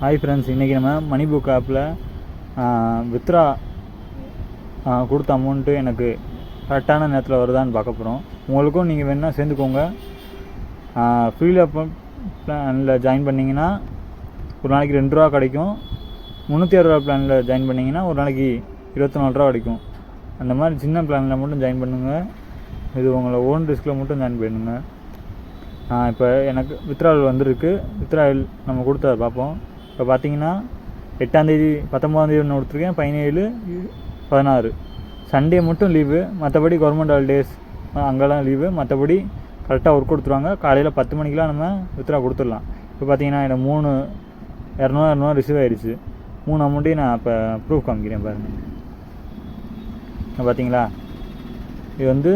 Hi friends, இன்றைக்கி நம்ம மணி book ஆப்பில் வித்ரா கொடுத்த அமௌண்ட்டு எனக்கு கரெக்டான நேரத்தில் வருதான்னு பார்க்க போகிறோம். உங்களுக்கும் நீங்கள் வேணால் சேர்ந்துக்கோங்க. ஃப்ரீல பிளானில் ஜாயின் பண்ணிங்கன்னா ஒரு நாளைக்கு 2 ரூபா கிடைக்கும். 360 பிளானில் ஜாயின் பண்ணிங்கன்னா ஒரு நாளைக்கு 24 ரூபா கிடைக்கும். அந்த மாதிரி சின்ன பிளானில் மட்டும் ஜாயின் பண்ணுங்கள். இது உங்களை ஓன் ரிஸ்கில் மட்டும் ஜாயின் பண்ணுங்கள். இப்போ எனக்கு வித்ராவில் வந்துருக்கு. வித்ராவில் நம்ம கொடுத்ததை பார்ப்போம். இப்போ பார்த்தீங்கன்னா 8ஆம் தேதி 19ஆம் தேதி ஒன்று கொடுத்துருக்கேன், 17, 16 சண்டே மட்டும் லீவு. மற்றபடி கவர்மெண்ட் ஹாலிடேஸ் அங்கெல்லாம் லீவு. மற்றபடி கரெக்டாக ஒர்க் கொடுத்துருவாங்க. காலையில் 10 மணிக்கெலாம் நம்ம வித்ரா கொடுத்துடலாம். இப்போ பார்த்தீங்கன்னா எனக்கு 200 ரிசீவ் ஆகிடுச்சு. 3 அமௌண்ட்டையும் நான் இப்போ ப்ரூஃப் காமிக்கிறேன் பாருங்கள். பார்த்தீங்களா, இது வந்து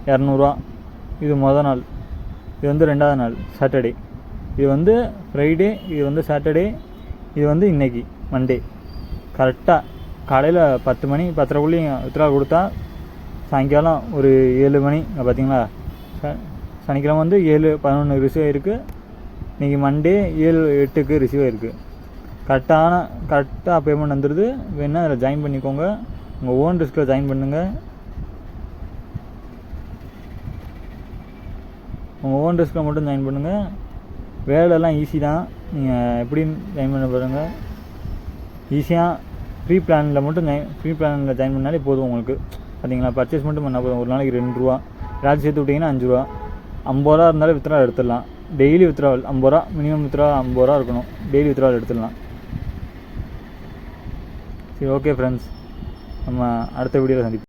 200 இது மொதல் நாள், இது வந்து 2ஆவது நாள் சாட்டர்டே, இது வந்து ஃப்ரைடே, இது வந்து சாட்டர்டே, இது வந்து இன்றைக்கி மண்டே. கரெக்டாக காலையில் 10 மணி 10:30 வித்ரா கொடுத்தா சாயங்காலம் ஒரு 7 மணி. பார்த்தீங்களா, சனிக்கிழமை வந்து 7:11 ரிசீவ் ஆகிருக்கு. இன்றைக்கி மண்டே 7:08 ரிசீவ் ஆகிருக்கு. கரெக்டாக பேமெண்ட் வந்துடுது. வேணால் அதில் ஜாயின் பண்ணிக்கோங்க. உங்கள் ஓன் ரிஸ்கில் ஜாயின் பண்ணுங்கள். உங்கள் ஓன் ரிஸ்கில் மட்டும் ஜாயின் பண்ணுங்கள். வேலைலாம் ஈஸி தான். நீங்கள் எப்படின்னு ஜாயின் பண்ண பாருங்கள். ஈஸியாக ஃப்ரீ பிளானில் ஜாயின் பண்ணாலே போதும் உங்களுக்கு. பார்த்தீங்களா, பர்ச்சேஸ் மட்டும் பண்ணால் போதும். ஒரு நாளைக்கு 2 ரூபா, ஏதாச்சும் சேர்த்து விட்டிங்கன்னா 5 ரூபா. 50 ரூபா இருந்தாலும் வித்ரா எடுத்துடலாம். டெய்லி வித்ராவல் 50 ரூபா, மினிமம் வித்ரா 50 ரூபா இருக்கணும். டெய்லி வித்ராவல் எடுத்துடலாம். சரி, ஓகே ஃப்ரெண்ட்ஸ், நம்ம அடுத்த வீடியோவில் சந்திப்போம்.